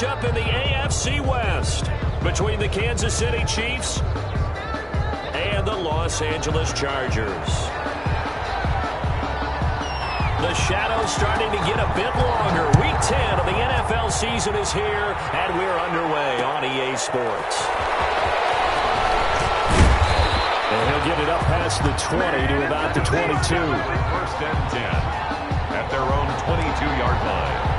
matchup in the AFC West between the Kansas City Chiefs and the Los Angeles Chargers. The shadow's starting to get a bit longer. Week 10 of the NFL season is here, and we're underway on EA Sports. And he'll get it up past the 20 to about the 22. First and 10 at their own 22-yard line.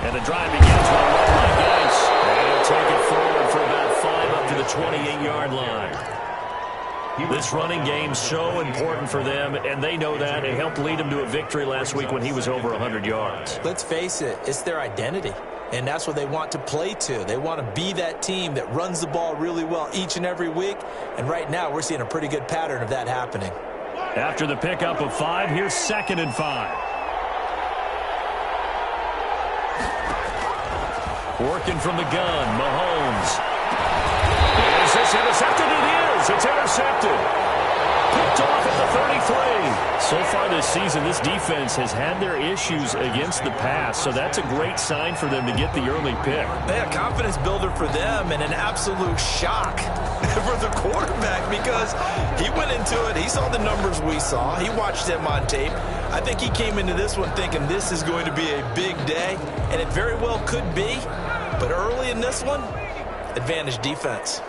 And the drive begins with a run by Gates. And he'll take it forward for about 5 up to the 28-yard line. This running game's so important for them, and they know that. It helped lead them to a victory last week when he was over 100 yards. Let's face it, it's their identity, and that's what they want to play to. They want to be that team that runs the ball really well each and every week, and right now we're seeing a pretty good pattern of that happening. After the pickup of 5, here's 2nd and 5. Working from the gun, Mahomes. Is this intercepted? It is. It's intercepted. Picked off at the 33. So far this season, this defense has had their issues against the pass, so that's a great sign for them to get the early pick. Yeah, confidence builder for them and an absolute shock for the quarterback because he went into it. He saw the numbers we saw. He watched them on tape. I think he came into this one thinking this is going to be a big day, and it very well could be. But early in this one, advantage defense.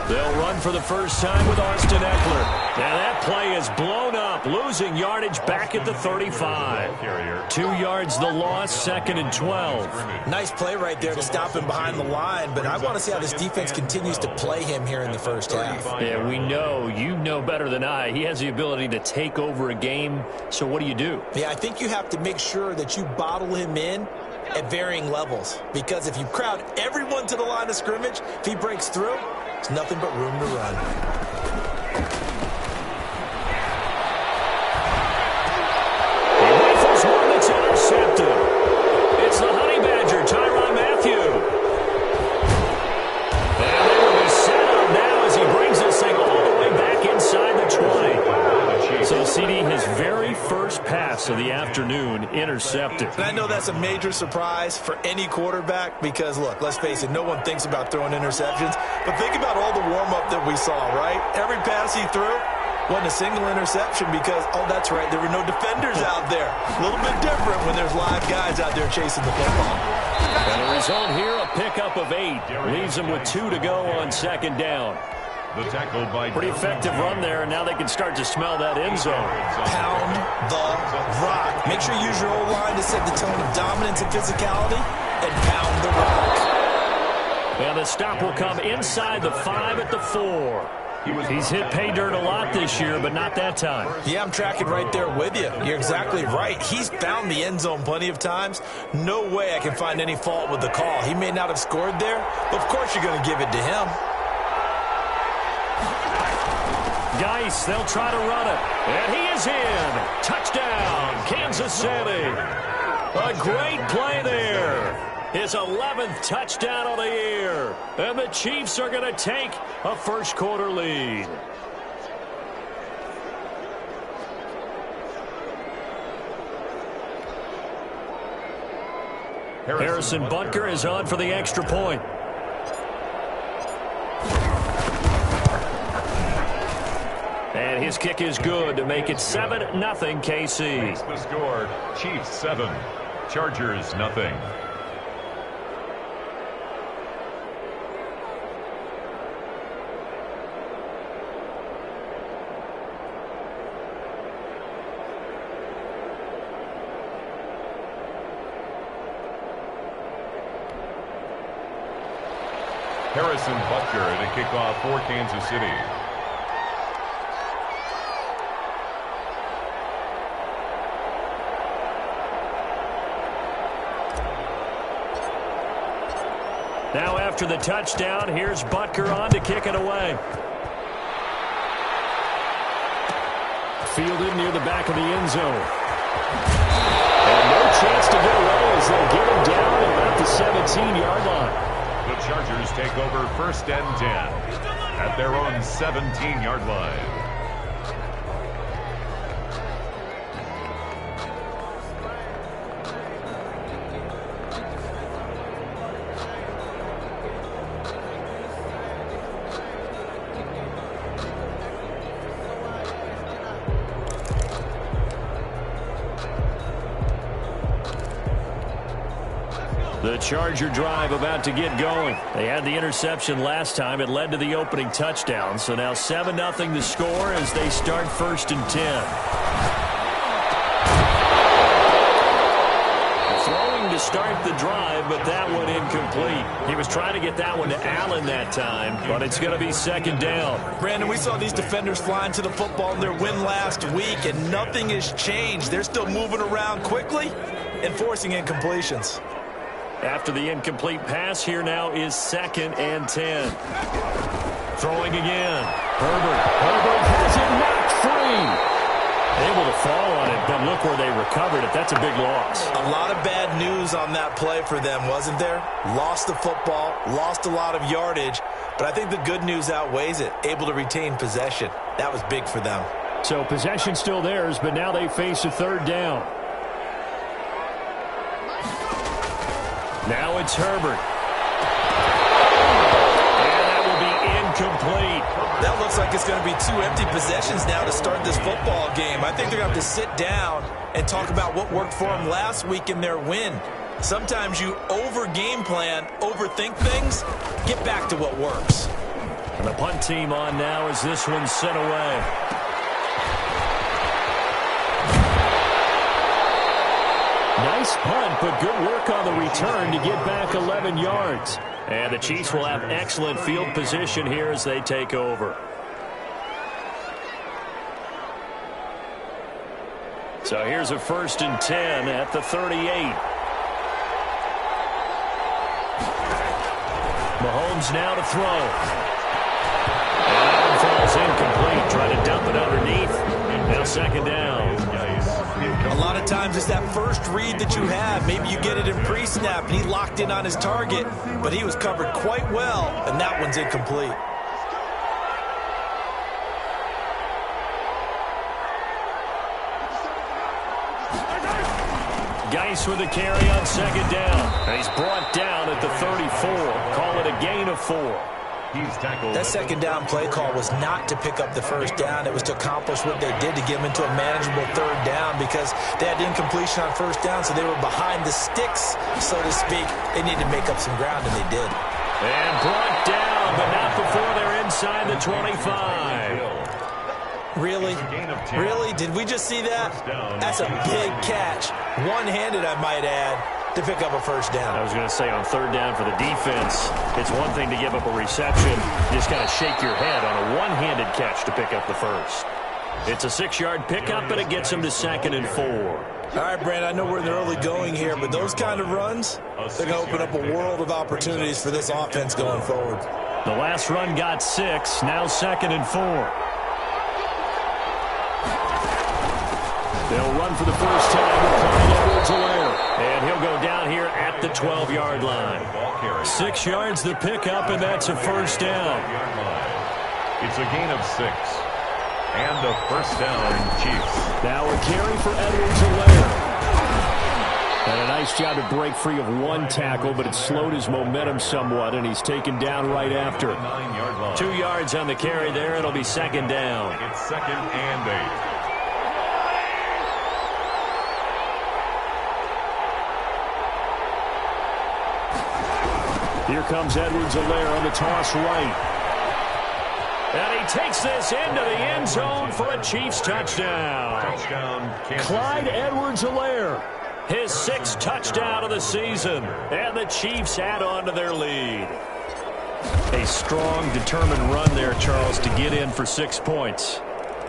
They'll run for the first time with Austin Eckler. And that play is blown up, losing yardage back at the 35. 2 yards the loss, 2nd and 12. Nice play right there to stop him behind the line, but I want to see how this defense continues to play him here in the first half. Yeah, we know, you know better than I, he has the ability to take over a game, so what do? Yeah, I think you have to make sure that you bottle him in at varying levels, because if you crowd everyone to the line of scrimmage, if he breaks through, it's nothing but room to run. He rifles one that's intercepted. It's the Honey Badger, Tyrann Mathieu. And they will be set up now as he brings this thing all the way back inside the 20. So CD, his very first pass of the afternoon, intercepted. And I know that's a major surprise for any quarterback because, look, let's face it, no one thinks about throwing interceptions. But think about all the warm-up that we saw, right? Every pass he threw wasn't a single interception because, oh, that's right, there were no defenders out there. A little bit different when there's live guys out there chasing the football. And the result here, a pickup of 8. Leaves them with 2 to go on 2nd down. The tackle by Pretty effective run there, and now they can start to smell that end zone. Pound the rock. Make sure you use your O-line to set the tone of dominance and physicality, and pound the rock. And the stop will come inside the 5 at the 4. He's hit pay dirt a lot this year, but not that time. Yeah, I'm tracking right there with you. You're exactly right. He's found the end zone plenty of times. No way I can find any fault with the call. He may not have scored there, but of course you're going to give it to him. Geis, they'll try to run it. And he is in. Touchdown, Kansas City. A great play there. His 11th touchdown of the year. And the Chiefs are going to take a first-quarter lead. Harrison Butker is on for the extra point. And his kick is good to make it 7-0 KC. The score, Chiefs 7, Chargers nothing. Harrison Butker to kick off for Kansas City. Now after the touchdown. Here's Butker on to kick it away. Fielded near the back of the end zone. And no chance to get away as they'll get him down at about the 17-yard line. The Chargers take over 1st and 10 at their own 17-yard line. The Charger drive about to get going. They had the interception last time. It led to the opening touchdown. So now 7-0 the score as they start 1st and 10. Throwing to start the drive, but that one incomplete. He was trying to get that one to Allen that time, but it's going to be 2nd down. Brandon, we saw these defenders flying to the football in their win last week, and nothing has changed. They're still moving around quickly and forcing incompletions. After the incomplete pass, here now is 2nd and 10. Throwing again. Herbert has it knocked free. Able to fall on it, but look where they recovered it. That's a big loss. A lot of bad news on that play for them, wasn't there? Lost the football, lost a lot of yardage, but I think the good news outweighs it. Able to retain possession. That was big for them. So possession still theirs, but now they face a 3rd down. Now it's Herbert. And that will be incomplete. That looks like it's going to be 2 empty possessions now to start this football game. I think they're going to have to sit down and talk about what worked for them last week in their win. Sometimes you over-game plan, overthink things, get back to what works. And the punt team on now as this one's sent away. Nice punt, but good work on the return to get back 11 yards. And the Chiefs will have excellent field position here as they take over. So here's a 1st and 10 at the 38. Mahomes now to throw. And falls incomplete. Trying to dump it underneath. Now 2nd down. A lot of times it's that first read that you have. Maybe you get it in pre-snap, and he locked in on his target, but he was covered quite well, and that one's incomplete. Geis with a carry on 2nd down. And he's brought down at the 34. Call it a gain of 4. He's tackled. That 2nd down play call was not to pick up the 1st down. It was to accomplish what they did to get them into a manageable 3rd down because they had incompletion on 1st down, so they were behind the sticks, so to speak. They needed to make up some ground, and they did. And brought down, but not before they're inside the 25. Really? Really? Did we just see that? That's a big catch. One-handed, I might add, to pick up a 1st down. I was going to say on 3rd down for the defense, it's one thing to give up a reception. You just got to shake your head on a one-handed catch to pick up the 1st. It's a 6-yard pickup, but it gets him to 2nd and 4. All right, Brand, I know we're in the early going here, but those kind of runs, they're going to open up a world of opportunities for this offense going forward. The last run got 6, now 2nd and 4. They'll run for the first time with Clyde Edwards-Helaire. And he'll go down here at the 12-yard line. 6 yards the pickup, and that's a 1st down. It's a gain of 6. And a 1st down, Chiefs. Now a carry for Edwards-Helaire. And a nice job to break free of one tackle, but it slowed his momentum somewhat, and he's taken down right after. 2 yards on the carry there. It'll be 2nd down. It's 2nd and 8. Here comes Edwards-Helaire on the toss right. And he takes this into the end zone for a Chiefs touchdown. Clyde Edwards-Helaire, his 6th touchdown of the season. And the Chiefs add on to their lead. A strong, determined run there, Charles, to get in for 6 points.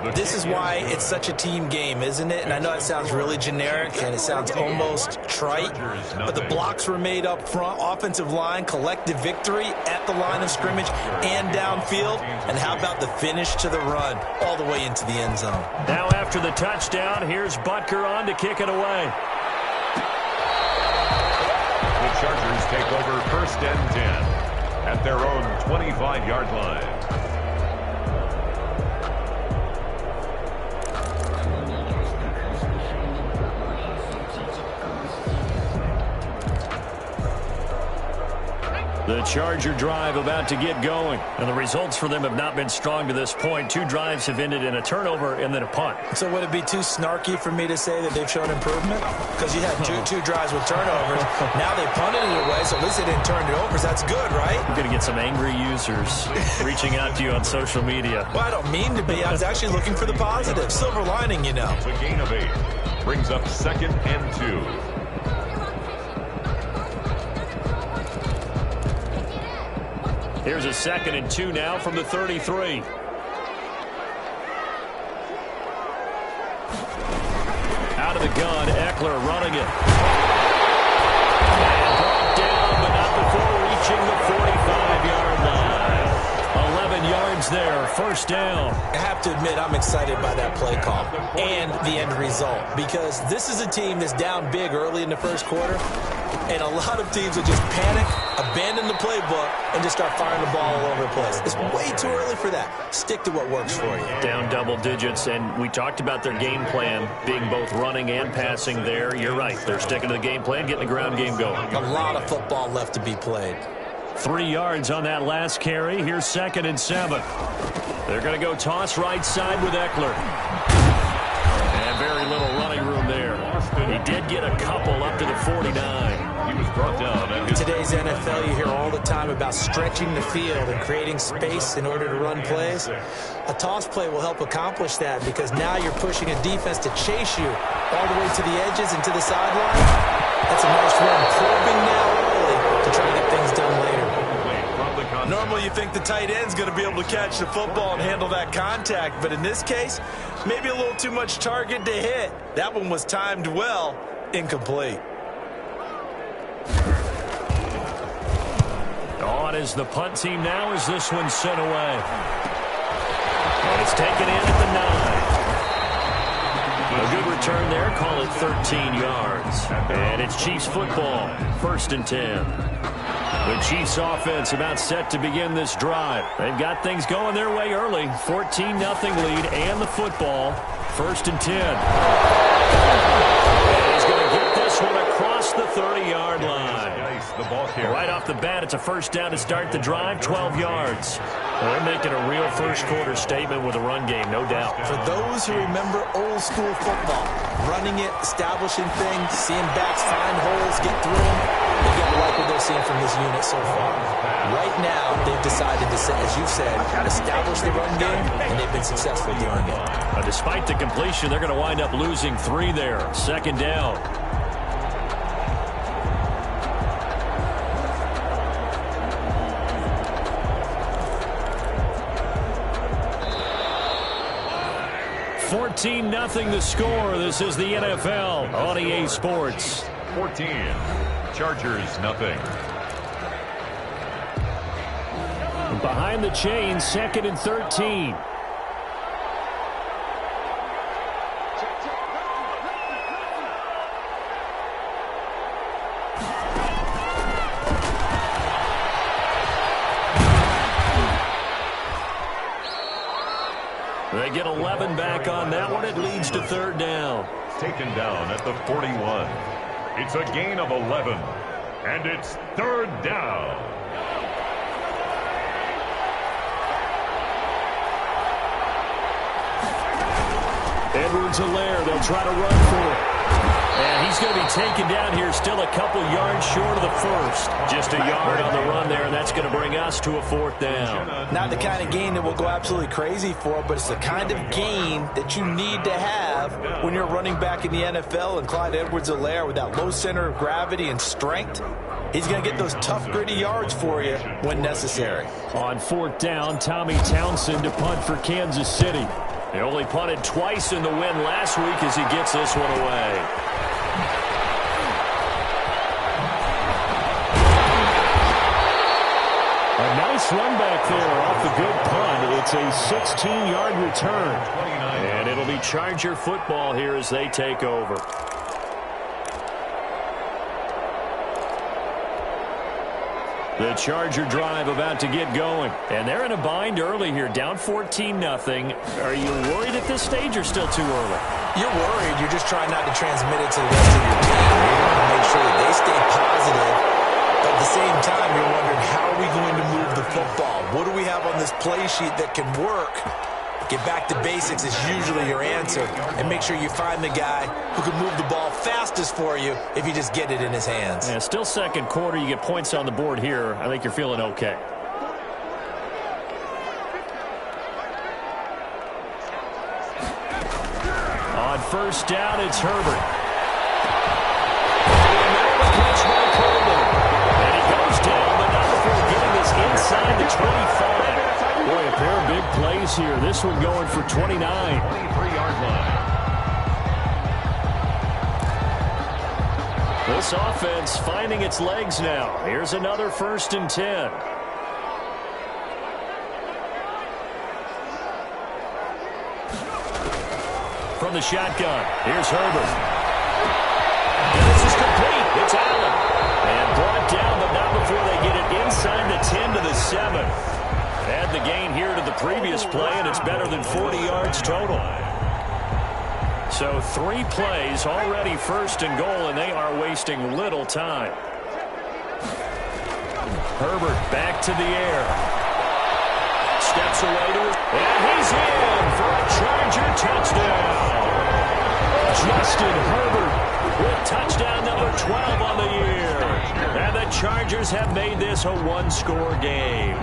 This is why it's such a team game, isn't it? And I know it sounds really generic and it sounds almost trite, but the blocks were made up front, offensive line, collective victory at the line of scrimmage and downfield. And how about the finish to the run all the way into the end zone? Now after the touchdown, here's Butker on to kick it away. The Chargers take over 1st and 10 at their own 25-yard line. The Charger drive about to get going. And the results for them have not been strong to this point. 2 drives have ended in a turnover and then a punt. So would it be too snarky for me to say that they've shown improvement? Because you had two drives with turnovers. Now they punted it away, so at least they didn't turn it over. So that's good, right? You're going to get some angry users reaching out to you on social media. Well, I don't mean to be. I was actually looking for the positive. Silver lining, you know. It's a gain of 8. Brings up 2nd and 2. Here's a 2nd and 2 now from the 33. Out of the gun, Eckler running it. And brought down, but not before reaching the 45-yard line. 11 yards there, 1st down. I have to admit, I'm excited by that play call and the end result, because this is a team that's down big early in the 1st quarter, and a lot of teams will just panic, abandon the playbook, and just start firing the ball all over the place. It's way too early for that. Stick to what works for you. Down double digits, and we talked about their game plan being both running and passing there. You're right. They're sticking to the game plan, getting the ground game going. A lot of football left to be played. 3 yards on that last carry. Here's 2nd and 7. They're going to go toss right side with Eckler. And very little running room there. He did get a couple up to the 49. He was brought down. In today's NFL, you hear all the time about stretching the field and creating space in order to run plays. A toss play will help accomplish that, because now you're pushing a defense to chase you all the way to the edges and to the sideline. That's a nice run, probing now early to try to get things done later. Normally you think the tight end's going to be able to catch the football and handle that contact, but in this case, maybe a little too much target to hit. That one was timed well, incomplete. On is the punt team now as this one's sent away. And it's taken in at the 9. A good return there, call it 13 yards. And it's Chiefs football, 1st and 10. The Chiefs offense about set to begin this drive. They've got things going their way early. 14-0 lead and the football. 1st and 10. And he's going to get this one across the 30-yard line. Right off the bat, it's a 1st down to start the drive, 12 yards. Well, they're making a real 1st quarter statement with a run game, no doubt. For those who remember old school football, running it, establishing things, seeing backs find holes, get through them, they get like what they're seeing from this unit so far. Right now, they've decided to, as you said, establish the run game, and they've been successful doing it. Despite the completion, they're going to wind up losing 3 there. 2nd down. $14-0 the score. This is the NFL on EA Sports. 14. Chargers, nothing. Behind the chains, 2nd and 13. They get 11 back on that one. It leads to 3rd down. Taken down at the 41. It's a gain of 11. And it's 3rd down. Edwards-Helaire, they'll try to run for it. And he's going to be taken down here, still a couple yards short of the 1st. Just a yard on the run there, and that's going to bring us to a 4th down. Not the kind of gain that we'll go absolutely crazy for, but it's the kind of gain that you need to have when you're running back in the NFL. And Clyde Edwards-Helaire, with that low center of gravity and strength, he's going to get those tough, gritty yards for you when necessary. On 4th down, Tommy Townsend to punt for Kansas City. He only punted twice in the win last week as he gets this one away. A nice run back there off the good punt. It's a 16-yard return. And it'll be Charger football here as they take over. The Charger drive about to get going. And they're in a bind early here, down 14-0. Are you worried at this stage or still too early? You're worried. You're just trying not to transmit it to the rest of your team. You want to make sure that they stay positive. But at the same time, you're wondering, how are we going to move the football? What do we have on this play sheet that can work? Get back to basics is usually your answer. And make sure you find the guy who can move the ball fastest for you if you just get it in his hands. Yeah, still second quarter. You get points on the board here. I think you're feeling okay. On first down, it's Herbert. And he goes down, but not before getting this inside the 25. Boy, a pair of big plays here. This one going for 29. 23-yard line. This offense finding its legs now. Here's another 1st and 10. From the shotgun, here's Herbert. And this is complete. It's Allen. And brought down, but not before they get it inside the 10 to the 7. Add the gain here to the previous play, and it's better than 40 yards total. So 3 plays, already 1st and goal, and they are wasting little time. Herbert back to the air. Steps away to it, and he's in for a Charger touchdown. Justin Herbert with touchdown number 12 on the year. And the Chargers have made this a one-score game.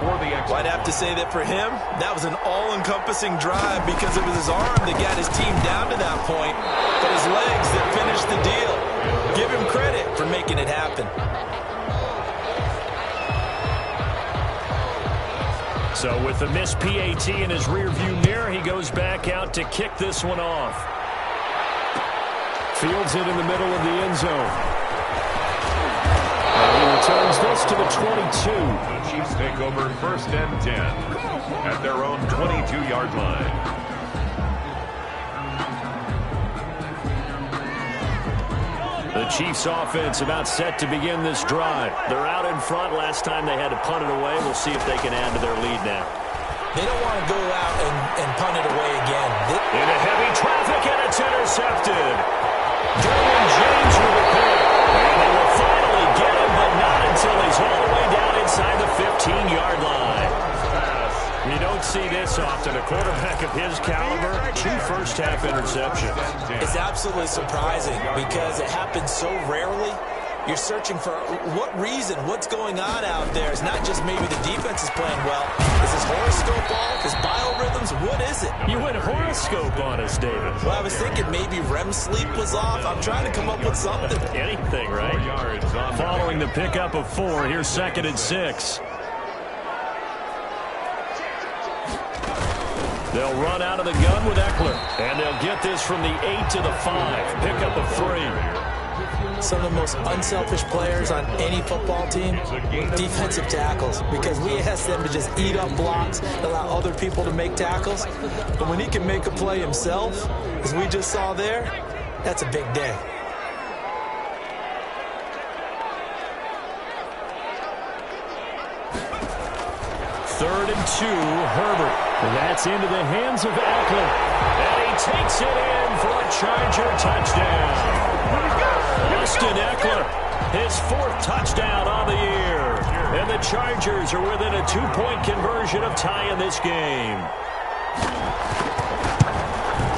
Well, I'd have to say that for him, that was an all-encompassing drive because it was his arm that got his team down to that point, but his legs that finished the deal. Give him credit for making it happen. So with the missed PAT in his rearview mirror, he goes back out to kick this one off. Fields it in the middle of the end zone. And he returns this to the 22. The Chiefs take over 1st and 10 at their own 22-yard line. The Chiefs offense about set to begin this drive. They're out in front. Last time they had to punt it away. We'll see if they can add to their lead now. They don't want to go out and punt it away again. Into heavy traffic, and it's intercepted. Derwin James with a pick. And they will finally get him, but not until he's all the way down inside the 15-yard line. You don't see this often. A quarterback of his caliber, 2 first-half interceptions. It's absolutely surprising because it happens so rarely. You're searching for what reason, what's going on out there. It's not just maybe the defense is playing well. Is his horoscope off? His biorhythms? What is it? You went horoscope on us, David. Well, I was thinking maybe REM sleep was off. I'm trying to come up with something. Anything, right? Following the pickup of 4, here's 2nd and 6. They'll run out of the gun with Eckler. And they'll get this from the 8 to the 5. Pickup of 3. Some of the most unselfish players on any football team, defensive tackles, because we ask them to just eat up blocks, allow other people to make tackles. But when he can make a play himself, as we just saw there, that's a big day. Third and 2, Herbert. And that's into the hands of Eckler. And he takes it in for a Charger touchdown. Justin Eckler, his 4th touchdown on the year. And the Chargers are within a 2-point conversion of tying this game.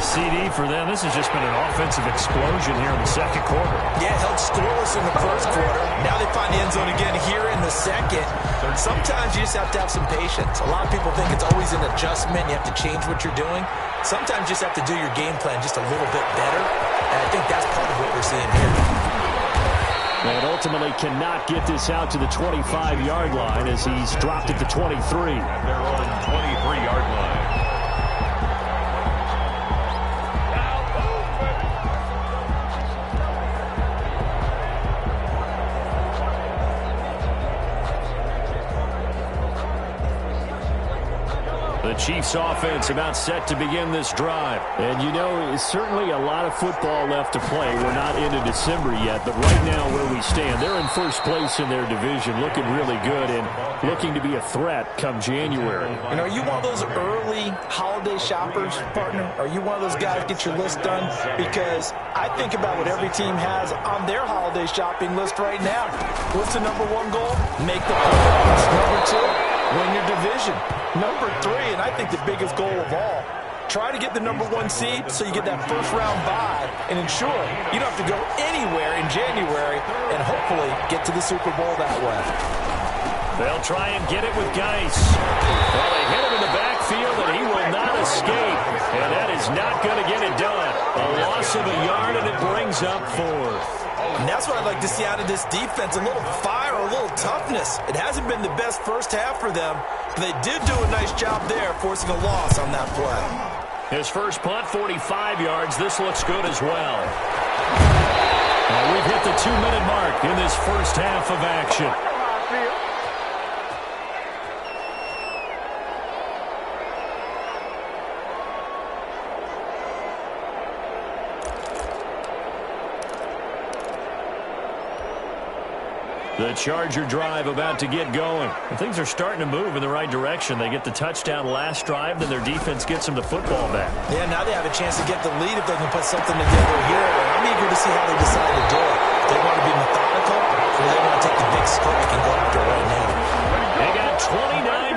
CD for them. This has just been an offensive explosion here in the second quarter. Yeah, held scoreless in the first quarter. Now they find the end zone again here in the second. Sometimes you just have to have some patience. A lot of people think it's always an adjustment. You have to change what you're doing. Sometimes you just have to do your game plan just a little bit better. And I think that's part of what we're seeing here. And ultimately cannot get this out to the 25-yard line as he's dropped at the 23. At their own 23-yard line. The Chiefs offense about set to begin this drive. And you know, certainly a lot of football left to play. We're not into December yet, but right now where we stand, they're in first place in their division, looking really good and looking to be a threat come January. And are you one of those early holiday shoppers, partner? Are you one of those guys get your list done? Because I think about what every team has on their holiday shopping list right now. What's the number one goal? Make the playoffs. Number two, win your division. Number three, and I think the biggest goal of all, try to get the number one seed so you get that first round bye and ensure you don't have to go anywhere in January and hopefully get to the Super Bowl that way. They'll try and get it with Geis. Well, they hit him in the backfield, and he will not escape. And that is not going to get it done. A loss of a yard, and it brings up fourth. And that's what I'd like to see out of this defense, a little fire, a little toughness. It hasn't been the best first half for them, but they did do a nice job there, forcing a loss on that play. His first punt, 45 yards. This looks good as well. We've hit the 2-minute mark in this first half of action. The Charger drive about to get going. And things are starting to move in the right direction. They get the touchdown last drive, then their defense gets them the football back. Yeah, now they have a chance to get the lead if they can put something together here. I'm eager to see how they decide to do it. They want to be methodical, or they want to take the big strike and go after it right now. They got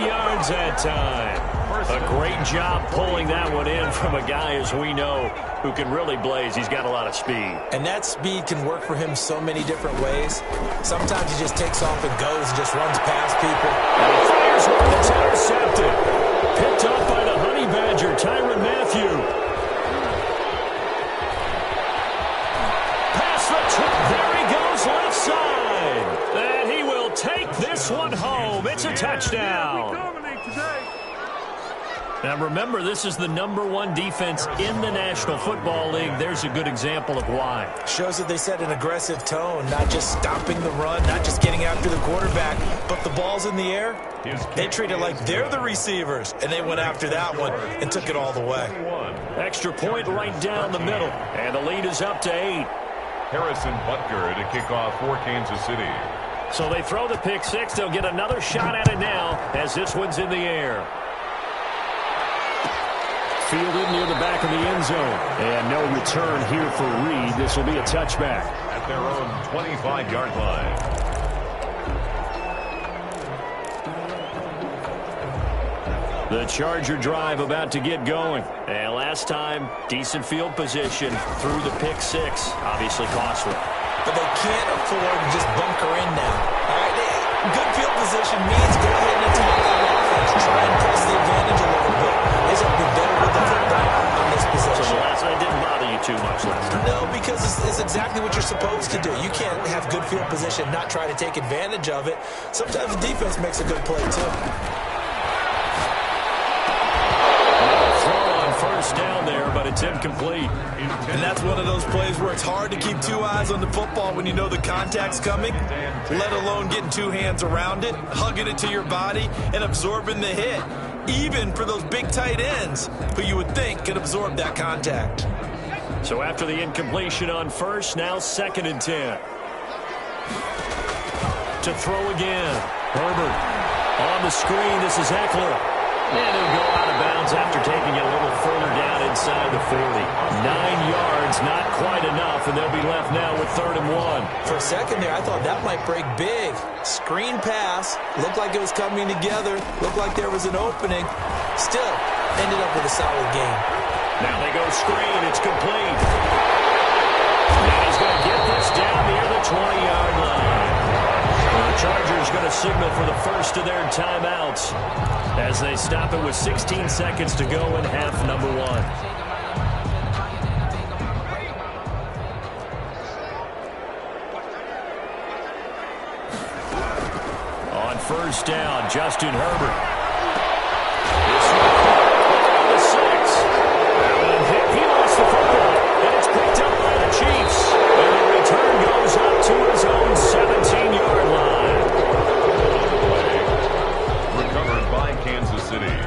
29 yards that time. A great job pulling that one in from a guy, as we know, who can really blaze. He's got a lot of speed. And that speed can work for him so many different ways. Sometimes he just takes off and goes and just runs past people. And he fires one that's intercepted. Picked up by the Honey Badger, Tyrann Mathieu. Pass the there he goes, left side. And he will take this one home. It's a touchdown. Now remember, this is the #1 defense in the National Football League. There's a good example of why. Shows that they set an aggressive tone, not just stopping the run, not just getting after the quarterback, but the ball's in the air. They treat it like they're the receivers, and they went after that one and took it all the way. Extra point right down the middle, and the lead is up to 8. Harrison Butker to kick off for Kansas City. So they throw the pick six. They'll get another shot at it now as this one's in the air. Fielded near the back of the end zone. And no return here for Reed. This will be a touchback. At their own 25-yard line. The Charger drive about to get going. And last time, decent field position through the pick six. Obviously costly. But they can't afford to just bunker in now. All right, good field position means go ahead and attack that offense. Try and press the advantage a little bit. They have been better with the football on this possession. So the last night didn't bother you too much last time? No, because it's exactly what you're supposed to do. You can't have good field position, not try to take advantage of it. Sometimes the defense makes a good play, too. First down there, but it's incomplete. And that's one of those plays where it's hard to keep two eyes on the football when you know the contact's coming, let alone getting two hands around it, hugging it to your body, and absorbing the hit, even for those big tight ends who you would think could absorb that contact. So after the incompletion on first, now 2nd and 10. To throw again. Herbert on the screen. This is Eckler. And he'll go out of bounds after taking it a little further down inside the 40. 9 yards, not quite enough, and they'll be left now with 3rd and 1. For a second there, I thought that might break big. Screen pass, looked like it was coming together, looked like there was an opening. Still, ended up with a solid game. Now they go screen, it's complete. And he's going to get this down near the 20-yard line. The Chargers going to signal for the first of their timeouts as they stop it with 16 seconds to go in half number 1. On first down, Justin Herbert. This one, the 6. He lost the football, and it's picked up by the Chiefs. And the return goes up to his own 17-yard line. Recovered by Kansas City.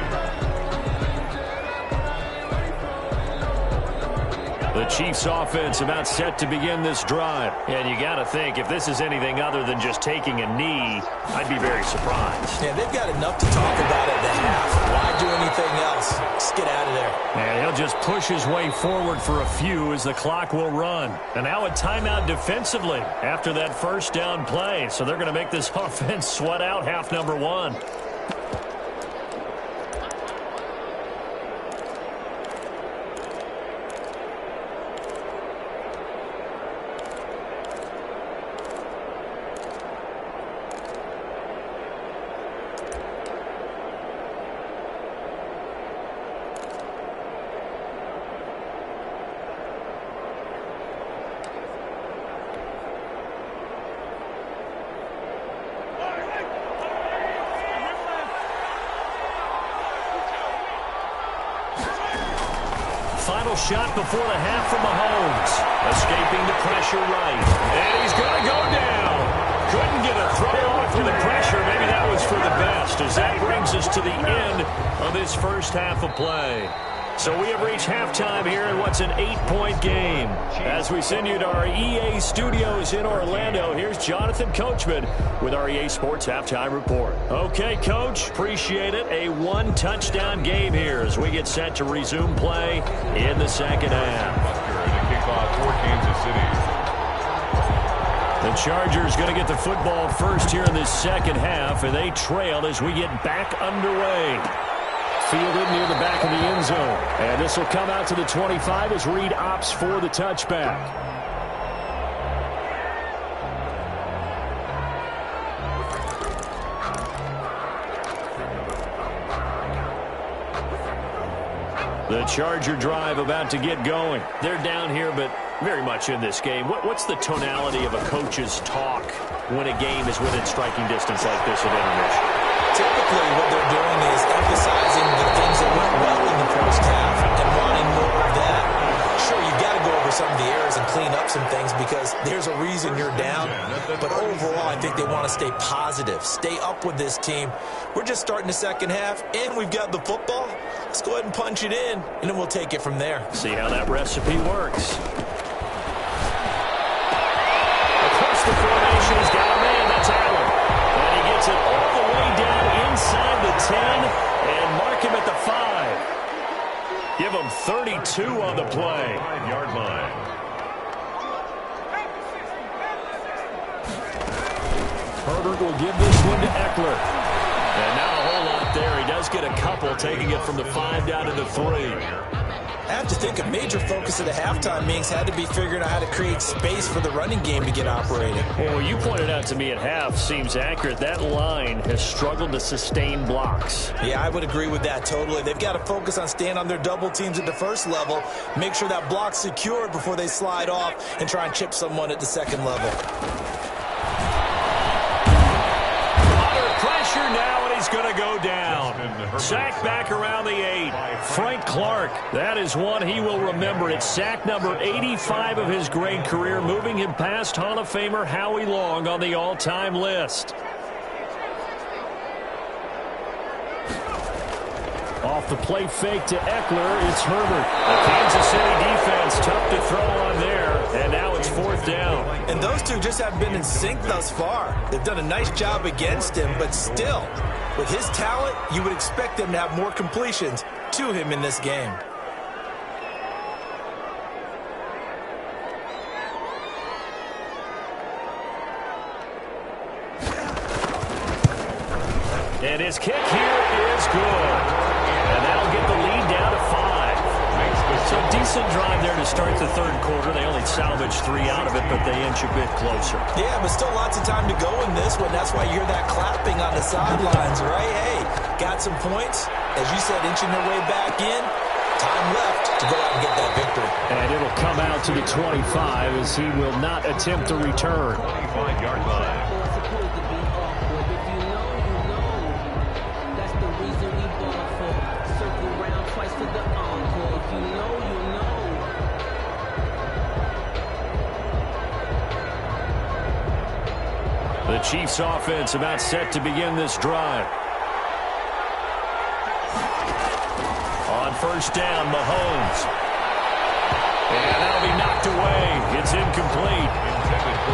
Chiefs offense about set to begin this drive. And you got to think, if this is anything other than just taking a knee, I'd be very surprised. Yeah, they've got enough to talk about at the half. Why do anything else? Just get out of there. And he'll just push his way forward for a few as the clock will run. And now a timeout defensively after that first down play. So they're going to make this offense sweat out half number one. Final shot before the half from Mahomes. Escaping the pressure right. And he's going to go down. Couldn't get a throw off to the pressure. Maybe that was for the best, as that brings us to the end of this first half of play. So we have reached halftime here in what's an 8-point game. As we send you to our EA studios in Orlando, here's Jonathan Coachman with our EA Sports Halftime Report. Okay, Coach, appreciate it. A one-touchdown game here as we get set to resume play in the second half. Kickoff for Kansas City. The Chargers going to get the football first here in this second half, and they trail as we get back underway. Fielded near the back of the end zone. And this will come out to the 25 as Reed opts for the touchback. The Charger drive about to get going. They're down here, but very much in this game. What's the tonality of a coach's talk when a game is within striking distance like this at intermission? Typically, what they're doing is emphasizing the things that went well in the first half and wanting more of that. Sure, you've got to go over some of the errors and clean up some things because there's a reason you're down. But overall, I think they want to stay positive, stay up with this team. We're just starting the second half, and we've got the football. Let's go ahead and punch it in, and then we'll take it from there. See how that recipe works. Across the formation, he's got a man. That's Allen. And he gets it all the way down inside the 10 and mark him at the 5. Give him 32 on the play. 5-yard line. Herbert will give this one to Eckler. And not a whole lot there. He does get a couple, taking it from the 5 down to the 3. I have to think a major focus of the halftime meetings had to be figuring out how to create space for the running game to get operating. Well, you pointed out to me at half seems accurate. That line has struggled to sustain blocks. Yeah, I would agree with that totally. They've got to focus on staying on their double teams at the first level, make sure that block's secured before they slide off and try and chip someone at the second level. Under pressure now, and he's going to go down. Sack back around the 8. Frank Clark, that is one he will remember. It's sack number 85 of his great career, moving him past Hall of Famer Howie Long on the all-time list. Off the play fake to Eckler, it's Herbert. The Kansas City defense tough to throw on there, and now it's 4th down. And those two just have been in sync thus far. They've done a nice job against him, but still, with his talent, you would expect them to have more completions to him in this game. And his kick here is good. And that'll get the lead down to 5. So decent drive there to start the third quarter. They only salvaged 3 out of it, but they inch a bit closer. Yeah, but still lots of time to go in this one. That's why you hear that clapping on the sidelines, right? Hey, got some points. As you said, inching their way back in. Time left to go out and get that victory. And it'll come out to the 25 as he will not attempt to return. 25-yard line. The Chiefs offense about set to begin this drive. On first down, Mahomes. And that'll be knocked away. It's incomplete.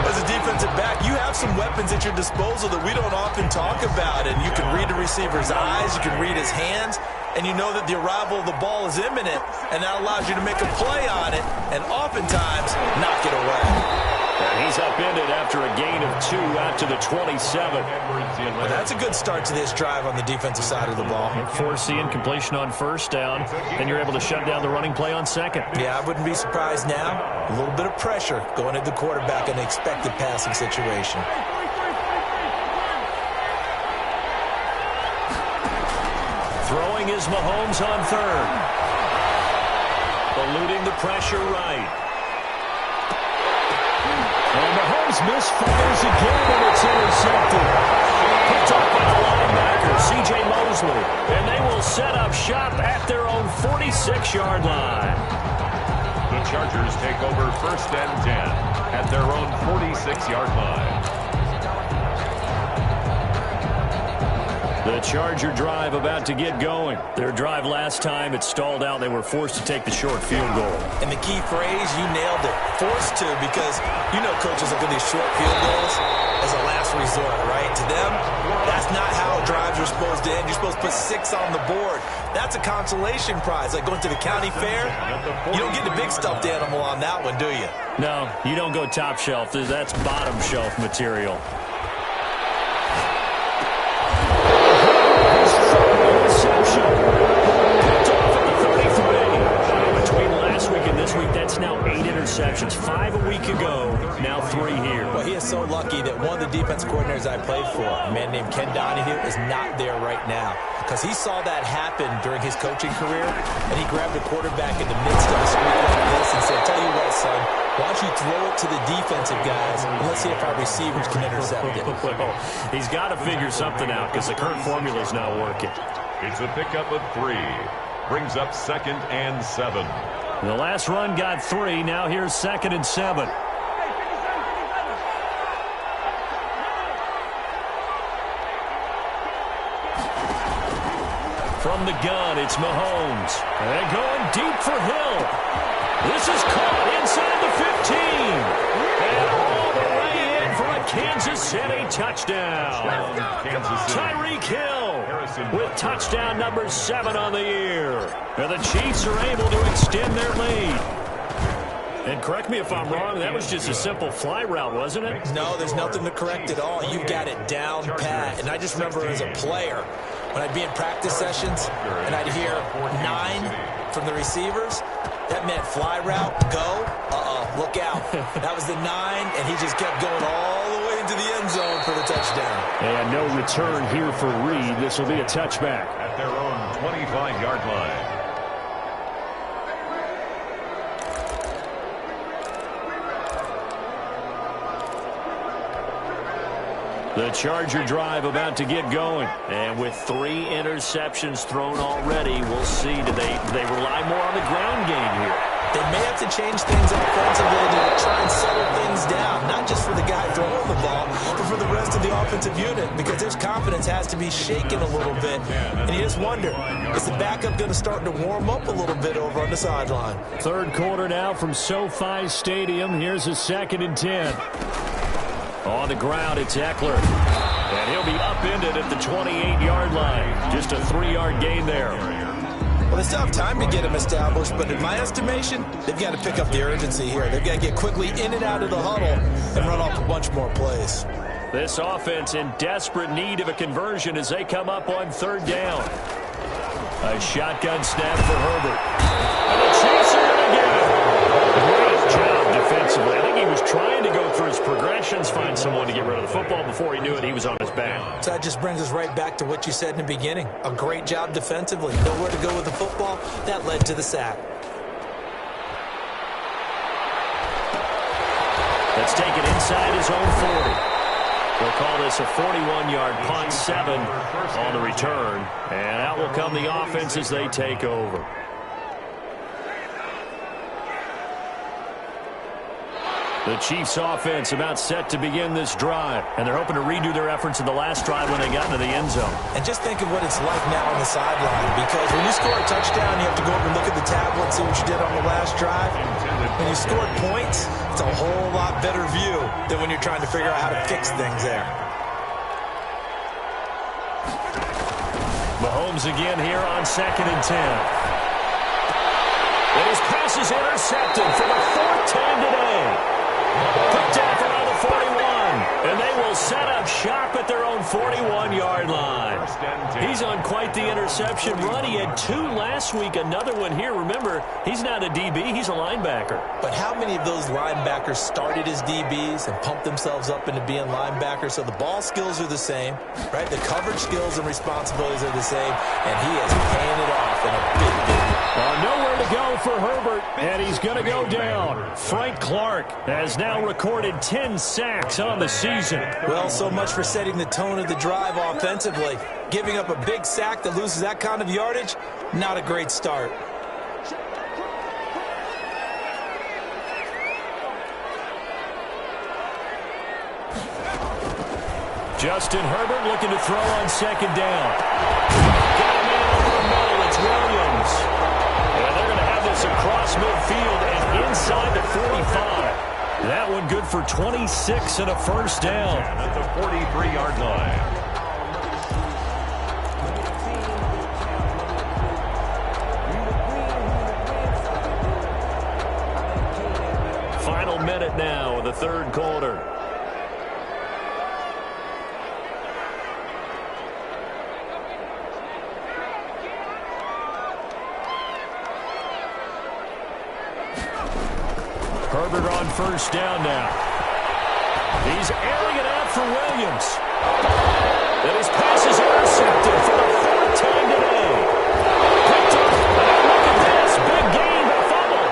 As a defensive back, you have some weapons at your disposal that we don't often talk about. And you can read the receiver's eyes, you can read his hands, and you know that the arrival of the ball is imminent, and that allows you to make a play on it and oftentimes knock it away. And he's upended after a gain of 2 out to the 27. Well, that's a good start to this drive on the defensive side of the ball. Force the incompletion on first down, and you're able to shut down the running play on second. Yeah, I wouldn't be surprised now. A little bit of pressure going at the quarterback in an expected passing situation. Throwing is Mahomes on third. Eluding the pressure right. And Mahomes misfires again, and it's intercepted. Picked off by the linebacker, C.J. Mosley. And they will set up shop at their own 46-yard line. The Chargers take over 1st and 10 at their own 46-yard line. The Charger drive about to get going. Their drive last time, it stalled out. They were forced to take the short field goal. And the key phrase, you nailed it. Forced to, because you know coaches look at these short field goals as a last resort, right? To them, that's not how drives are supposed to end. You're supposed to put 6 on the board. That's a consolation prize. Like going to the county fair, you don't get the big stuffed animal on that one, do you? No, you don't go top shelf. That's bottom shelf material. That's now 8 interceptions. 5 a week ago, now 3 here. Well, he is so lucky that one of the defense coordinators I played for, a man named Ken Donahue, is not there right now. Because he saw that happen during his coaching career, and he grabbed a quarterback in the midst of a scrimmage like this and said, tell you what, son, why don't you throw it to the defensive guys, and let's see if our receivers can intercept it. Well, he's got to figure something out because the current formula is not working. It's a pickup of 3. Brings up 2nd and 7. The last run got 3. Now here's 2nd and 7. From the gun, it's Mahomes. And going deep for Hill. This is caught inside the 15. And all the way in for a Kansas City touchdown. Tyreek Hill with touchdown number 7 on the year. And the Chiefs are able to extend their lead. And correct me if I'm wrong, that was just a simple fly route, wasn't it? No, there's nothing to correct at all. You've got it down pat. And I just remember as a player, when I'd be in practice sessions and I'd hear 9 from the receivers, that meant fly route, go, look out. That was the 9, and he just kept going all the way into the end zone for the touchdown. And no return here for Reed. This will be a touchback. At their own 25-yard line. The Charger drive about to get going. And with 3 interceptions thrown already, we'll see. Do they rely more on the ground game here? They may have to change things offensively to try and settle things down, not just for the guy throwing the ball, but for the rest of the offensive unit, because his confidence has to be shaken a little bit. And you just wonder, is the backup going to start to warm up a little bit over on the sideline? Third quarter now from SoFi Stadium. Here's a 2nd and 10. On the ground, it's Eckler. And he'll be upended at the 28-yard line. Just a 3-yard gain there. Well, they still have time to get him established, but in my estimation, they've got to pick up the urgency here. They've got to get quickly in and out of the huddle and run off a bunch more plays. This offense in desperate need of a conversion as they come up on 3rd down. A shotgun snap for Herbert. And the Chiefs are going to get it. Great job defensively. I think he was trying to go through his progressions, find someone to get rid of the football. Before he knew it, he was on his back. So that just brings us right back to what you said in the beginning. A great job defensively. Nowhere to go with the football. That led to the sack. Let's take it inside his own 40. We'll call this a 41-yard punt, 7 on the return. And out will come the offense as they take over. The Chiefs offense about set to begin this drive, and they're hoping to redo their efforts in the last drive when they got into the end zone. And just think of what it's like now on the sideline, because when you score a touchdown, you have to go over and look at the tablet and see what you did on the last drive. When you scored points, it's a whole lot better view than when you're trying to figure out how to fix things there. Mahomes again here on 2nd and 10. And his pass is intercepted for the 4th time today. Picked off around the 41, and they will set up shop at their own 41-yard line. He's on quite the interception run. He had 2 last week, another one here. Remember, he's not a DB, he's a linebacker. But how many of those linebackers started as DBs and pumped themselves up into being linebackers? So the ball skills are the same, right? The coverage skills and responsibilities are the same, and he is paying it off in a big way. Nowhere to go for Herbert, and he's going to go down. Frank Clark has now recorded 10 sacks on the season. Well, so much for setting the tone of the drive offensively. Giving up a big sack that loses that kind of yardage, not a great start. Justin Herbert looking to throw on 2nd down. Got a man over the middle. It's Williams. And they're going to have this across midfield and inside the 45. That one good for 26 and a first down. At the 43-yard line. Final minute now of the 3rd quarter. Herbert on 1st down now. He's airing it out for Williams. And his pass is intercepted for the 4th time today. Picked up. And look at this. Big gain, a fumble.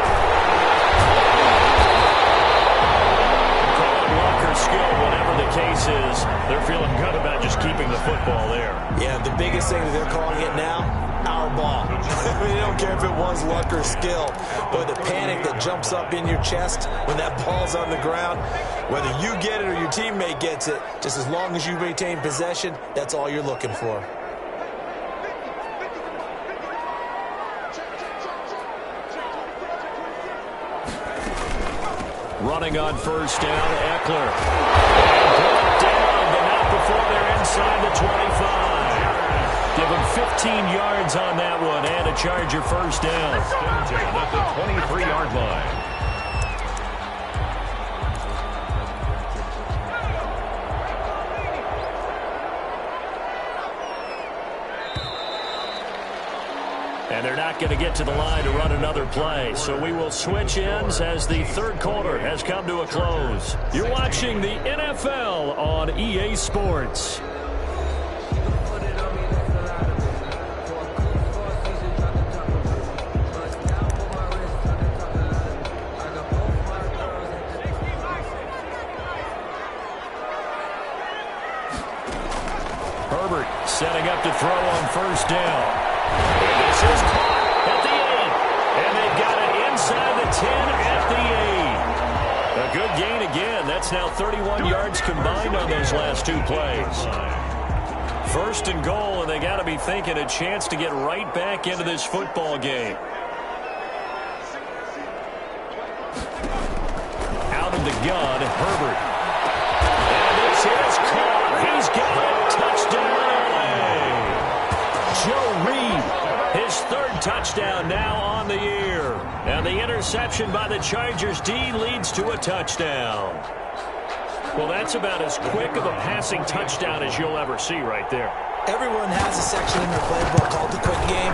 Call it luck or skill, whatever the case is. They're feeling good about just keeping the football there. Yeah, the biggest thing that they're calling it now, our ball. They don't care if it was luck or skill. But the panic that jumps up in your chest when that ball's on the ground, whether you get it or your teammate gets it, just as long as you maintain possession, that's all you're looking for. Running on 1st down, Eckler. And brought down, but not before they're inside the 25. Give him 15 yards on that one and a Charger first down. At the 23-yard line. And they're not going to get to the line to run another play. So we will switch ends as the 3rd quarter has come to a close. You're watching the NFL on EA Sports. Herbert setting up to throw on 1st down. And this is caught at the 8. And they've got it inside the 10 at the 8. A good gain again. That's now 31 yards combined on those last 2 plays. 1st and goal, and they got to be thinking a chance to get right back into this football game. Out of the gun, Herbert. And this is caught. He's got it. Touchdown, LA. Joe Reed, his 3rd touchdown now on the year. And the interception by the Chargers D leads to a touchdown. Well, that's about as quick of a passing touchdown as you'll ever see right there. Everyone has a section in their playbook called the quick game.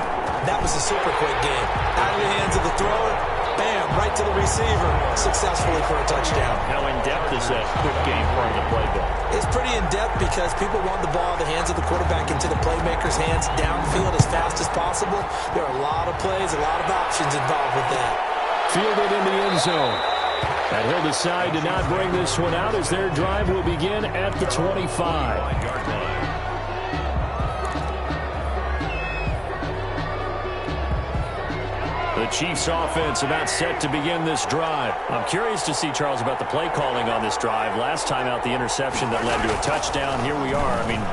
That was a super quick game. Out of the hands of the thrower, bam, right to the receiver, successfully for a touchdown. How in-depth is that quick game part of the playbook? It's pretty in-depth because people want the ball in the hands of the quarterback into the playmaker's hands downfield as fast as possible. There are a lot of plays, a lot of options involved with that. Fielded in the end zone. And he'll decide to not bring this one out as their drive will begin at the 25. The Chiefs offense about set to begin this drive. I'm curious to see, Charles, about the play calling on this drive. Last time out, the interception that led to a touchdown. Here we are. I mean,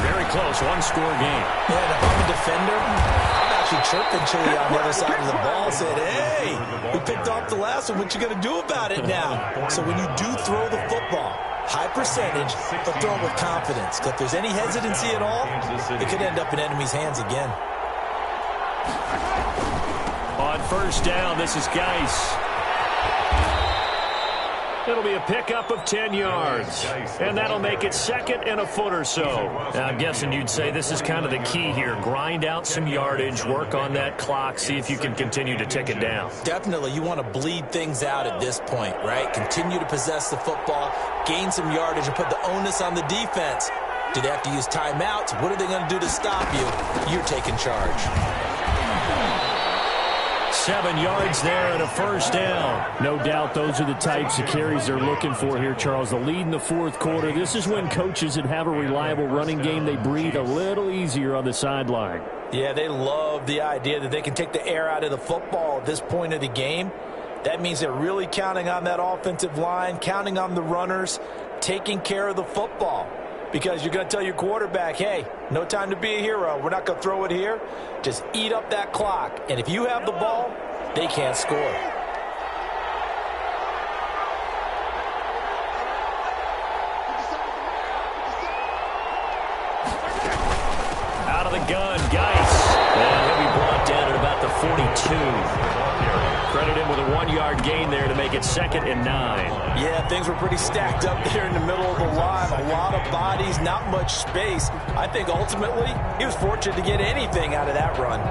very close, one-score game. Yeah, and if I'm a defender, I'm actually chirping Chili on the other side of the ball, said, hey, we picked off the last one. What you going to do about it now? So when you do throw the football, high percentage, but throw it with confidence. Because if there's any hesitancy at all, it could end up in enemy's hands again. On first down, this is Geis. It'll be a pickup of 10 yards, and that'll make it second and a foot or so. Now, I'm guessing you'd say this is kind of the key here. Grind out some yardage, work on that clock, see if you can continue to tick it down. Definitely, you want to bleed things out at this point, right? Continue to possess the football, gain some yardage, and put the onus on the defense. Do they have to use timeouts? What are they going to do to stop you? You're taking charge. 7 yards there and a first down. No doubt those are the types of carries they're looking for here, Charles. The lead in the fourth quarter. This is when coaches that have a reliable running game, they breathe a little easier on the sideline. Yeah, they love the idea that they can take the air out of the football at this point of the game. That means they're really counting on that offensive line, counting on the runners, taking care of the football. Because you're going to tell your quarterback, hey, no time to be a hero. We're not going to throw it here. Just eat up that clock. And if you have the ball, they can't score. Out of the gun, Geis. And he'll be brought down at about the 42. Credit him with a 1-yard gain there to make it second and 9. Yeah, things were pretty stacked up there in the middle of the line. A lot of bodies, not much space. I think ultimately he was fortunate to get anything out of that run.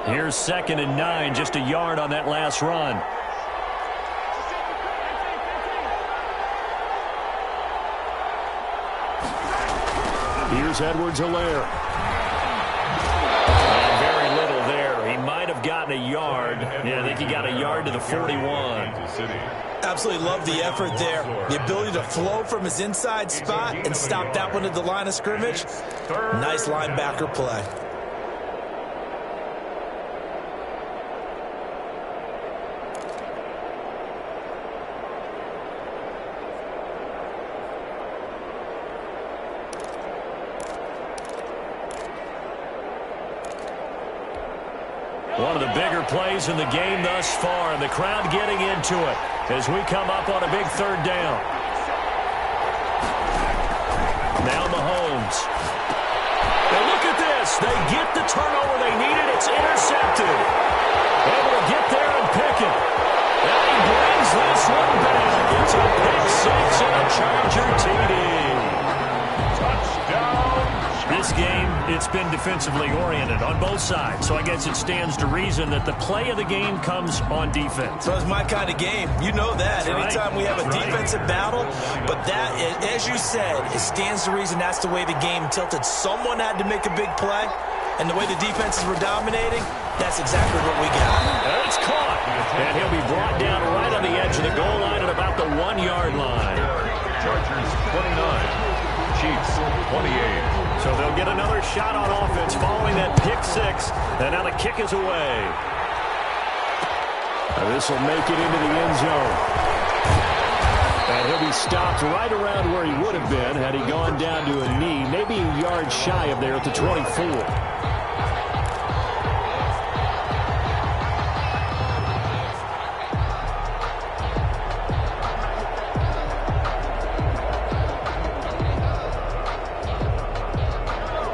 Here's second and 9, just a yard on that last run. Here's Edwards-Helaire. And very little there. He might have gotten a yard. Yeah, I think he got a yard to the 41. Absolutely love the effort there. The ability to flow from his inside spot and stop that one at the line of scrimmage. Nice linebacker play. One of the bigger plays in the game thus far, and the crowd getting into it as we come up on a big third down. Now Mahomes. And look at this. They get the turnover they needed. It's intercepted. Able to get there and pick it. And he brings this one back. It's a pick six and a Charger TD. Touchdown. This game, it's been defensively oriented on both sides, so I guess it stands to reason that the play of the game comes on defense. So it's my kind of game. You know that. That's Anytime we have a right. defensive battle, but that, as you said, it stands to reason that's the way the game tilted. Someone had to make a big play, and the way the defenses were dominating, that's exactly what we got. And it's caught, and he'll be brought down right on the edge of the goal line at about the 1-yard line. Chargers 29. Chiefs 28. So they'll get another shot on offense following that pick six, and now the kick is away. This will make it into the end zone. And he'll be stopped right around where he would have been had he gone down to a knee, maybe a yard shy of there at the 24.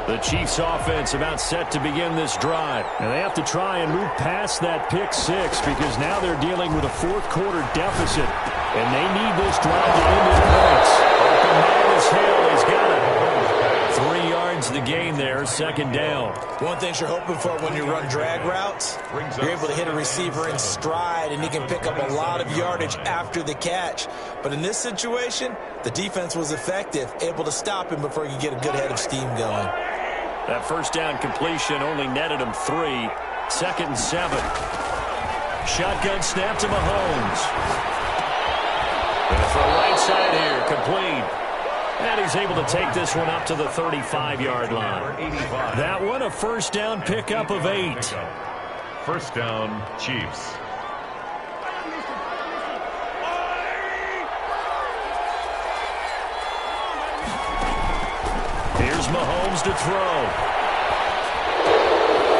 The Chiefs offense about set to begin this drive. And they have to try and move past that pick six because now they're dealing with a fourth quarter deficit. And they need this drive to end in points. Open man is Hill. He's got it. 3 yards to the gain there, second down. One thing you're hoping for when you run drag routes, you're able to hit a receiver in stride, and he can pick up a lot of yardage after the catch. But in this situation, the defense was effective, able to stop him before he could get a good head of steam going. That first down completion only netted him 3. 2nd and 7. Shotgun snap to Mahomes. Gonna throw right side here, complete. And he's able to take this one up to the 35-yard line. That one a first down pickup of 8. First down, Chiefs. Here's Mahomes to throw.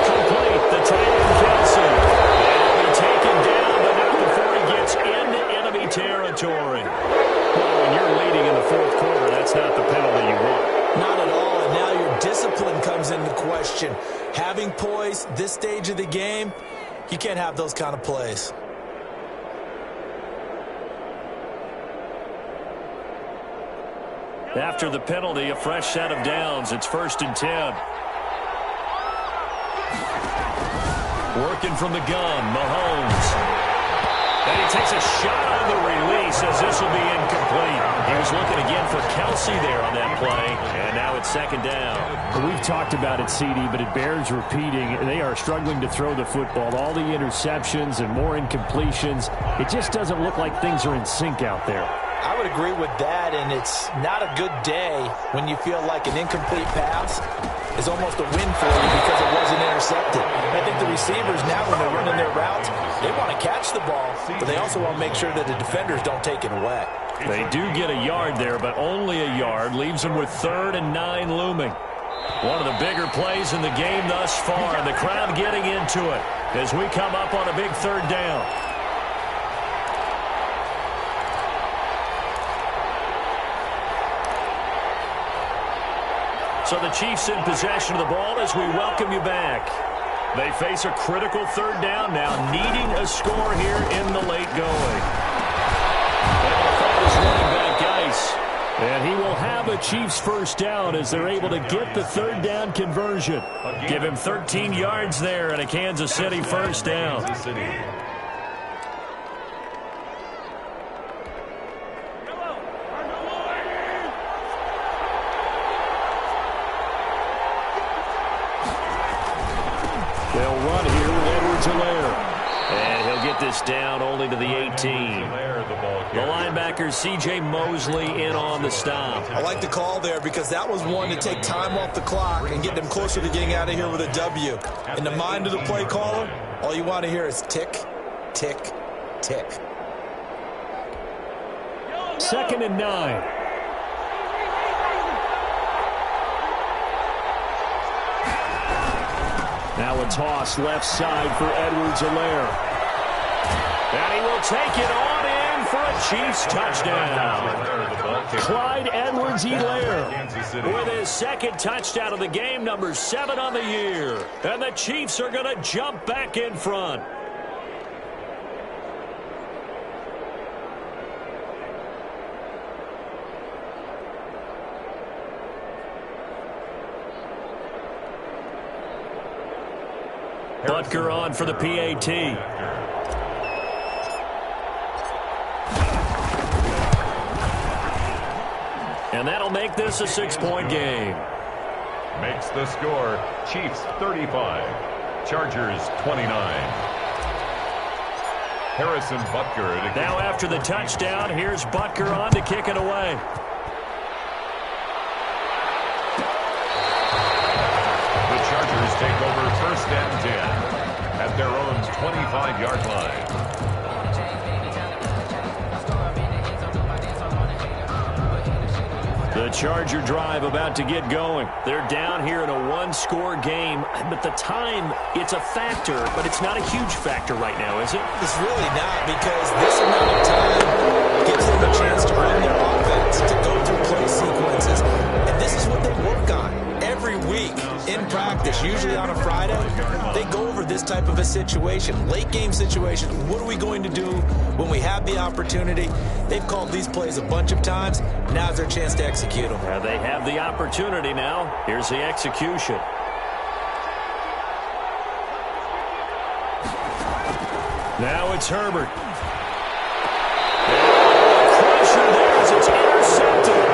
Complete. The tight end Kelsey. And he'll be taken down, but not before he gets into enemy territory. Well, when you're leading in the 4th quarter, that's not the penalty you want. Not at all, and now your discipline comes into question. Having poise this stage of the game, you can't have those kind of plays. After the penalty, a fresh set of downs. It's 1st and 10. Working from the gun, Mahomes. And he takes a shot on the release as this will be incomplete. He was looking again for Kelsey there on that play, and now it's 2nd down. We've talked about it, CD, but it bears repeating. They are struggling to throw the football. All the interceptions and more incompletions. It just doesn't look like things are in sync out there. I would agree with that, and it's not a good day when you feel like an incomplete pass is almost a win for you because it wasn't intercepted. I think the receivers now, when they're running their routes, they want to catch the ball, but they also want to make sure that the defenders don't take it away. They do get a yard there, but only a yard. Leaves them with 3rd and 9 looming. One of the bigger plays in the game thus far, and the crowd getting into it as we come up on a big 3rd down. So the Chiefs in possession of the ball as we welcome you back. They face a critical 3rd down now, needing a score here in the late going. Running back Geis. And he will have a Chiefs first down as they're able to get the 3rd down conversion. Give him 13 yards there and a Kansas City first down. They'll run here with Edwards-Helaire. And he'll get this down only to the 18. The linebacker, C.J. Mosley, in on the stop. I like the call there because that was one to take time off the clock and get them closer to getting out of here with a W. In the mind of the play caller, all you want to hear is tick, tick, tick. 2nd and 9. Now a toss left side for Edwards-Helaire. And he will take it on in for a Chiefs touchdown. Clyde Edwards-Helaire with his 2nd touchdown of the game, number 7 on the year. And the Chiefs are going to jump back in front. Butker on for the PAT. And that'll make this a 6-point game. Makes the score Chiefs 35, Chargers 29. Harrison Butker. Now after the touchdown, here's Butker on to kick it away. The Chargers take over 1st and 10 at their own 25-yard line. The Charger drive about to get going. They're down here in a 1-score game, but the time, it's a factor, but it's not a huge factor right now, is it? It's really not, because this amount of time gives them a chance to run their offense, to go through play sequences. And this is what they work on every week in practice, usually on a Friday. They go over this type of a situation, late game situation. What are we going to do when we have the opportunity? They've called these plays a bunch of times. Now's their chance to execute them. They have the opportunity now. Here's the execution. Now it's Herbert. Pressure there as it's intercepted.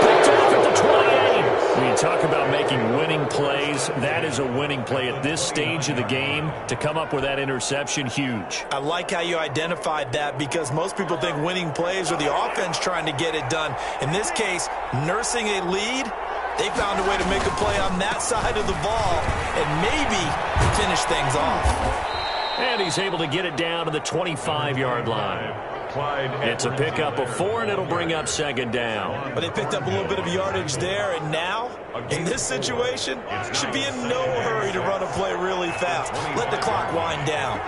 Picked off at the 28. You talk about making winning plays. That is a winning play at this stage of the game. To come up with that interception, huge. I like how you identified that because most people think winning plays are the offense trying to get it done. In this case, nursing a lead, they found a way to make a play on that side of the ball and maybe finish things off. And he's able to get it down to the 25-yard line. It's a pickup of 4, and it'll bring up second down. But they picked up a little bit of yardage there, and now, in this situation, should be in no hurry to run a play really fast. Let the clock wind down.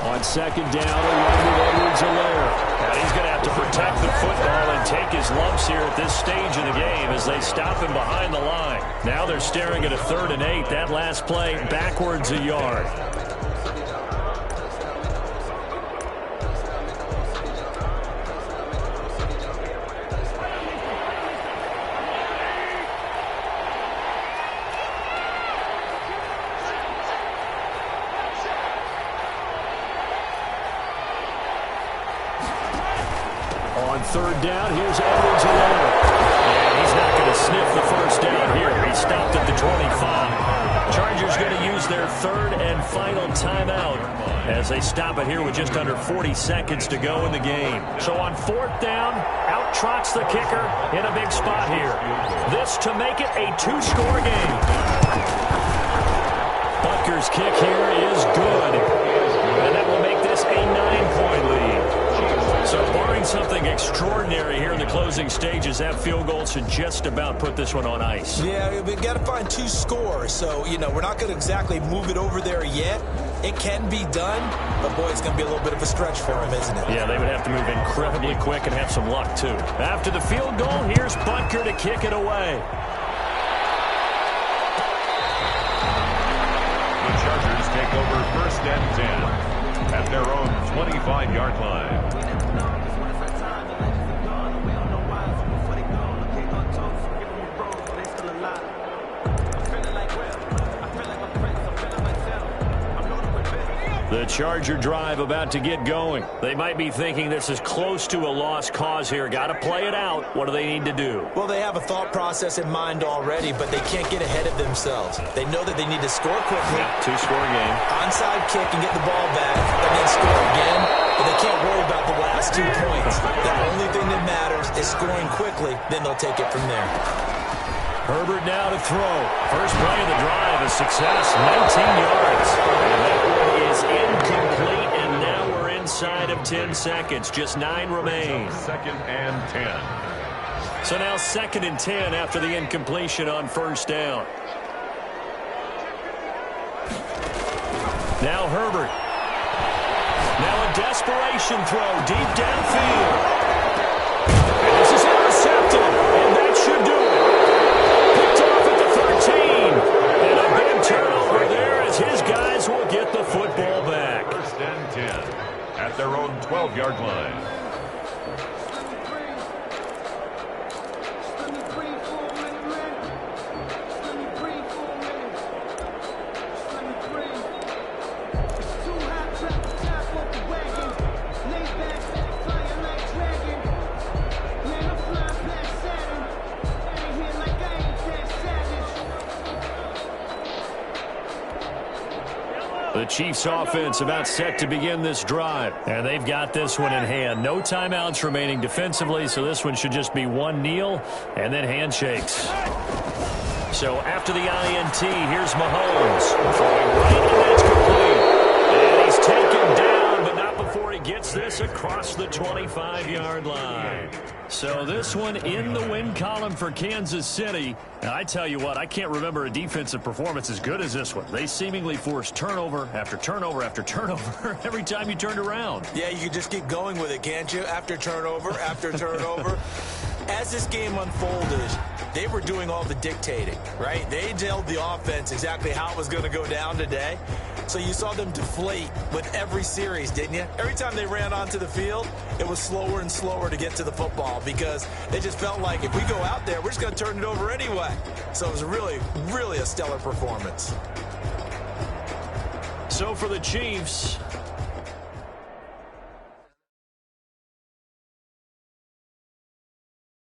On second down, a run with Edwards-Helaire. And he's going to have to protect the football and take his lumps here at this stage of the game as they stop him behind the line. Now they're staring at a 3rd and 8. That last play, backwards a yard. On 3rd down, here's Edwards-Helaire. And he's not going to sniff the first down here. He stopped at the 25. Chargers going to use their 3rd and final timeout as they stop it here with just under 40 seconds to go in the game. So on 4th down, out trots the kicker in a big spot here. This to make it a 2-score game. Butker's kick here is good. And that will make this a 9-point lead. So barring something extraordinary here in the closing stages, that field goal should just about put this one on ice. Yeah, we've got to find 2 scores. So, we're not going to exactly move it over there yet. It can be done, but, boy, it's going to be a little bit of a stretch for him, isn't it? Yeah, they would have to move incredibly quick and have some luck, too. After the field goal, here's Butker to kick it away. The Chargers take over 1st and 10 at their own 25-yard line. The Charger drive about to get going. They might be thinking this is close to a lost cause here. Got to play it out. What do they need to do? Well, they have a thought process in mind already, but they can't get ahead of themselves. They know that they need to score quickly. 2-score game. Onside kick and get the ball back, and then score again. But they can't worry about the last 2 points. The only thing that matters is scoring quickly. Then they'll take it from there. Herbert now to throw. First play of the drive, a success, 19 yards. And that one is incomplete, and now we're inside of 10 seconds. Just 9 remain. 2nd and 10. So now 2nd and 10 after the incompletion on 1st down. Now Herbert. Now a desperation throw deep downfield. And this is intercepted, and that should do it. Picked off at the 13. And a big turnover there as his guys will get the football back. 1st and 10 at their own 12-yard line. The Chiefs offense about set to begin this drive. And they've got this one in hand. No timeouts remaining defensively, so this one should just be one kneel and then handshakes. So after the INT, here's Mahomes. Throwing right, and that's complete. And he's taken down, but not before he gets this across the 25-yard line. So this one in the win column for Kansas City. And I tell you what, I can't remember a defensive performance as good as this one. They seemingly forced turnover after turnover after turnover every time you turned around. Yeah, you can just keep going with it, can't you? After turnover, after turnover. As this game unfolded, they were doing all the dictating, right? They told the offense exactly how it was going to go down today. So you saw them deflate with every series, didn't you? Every time they ran onto the field, it was slower and slower to get to the football because they just felt like if we go out there, we're just going to turn it over anyway. So it was really, really a stellar performance. So for the Chiefs,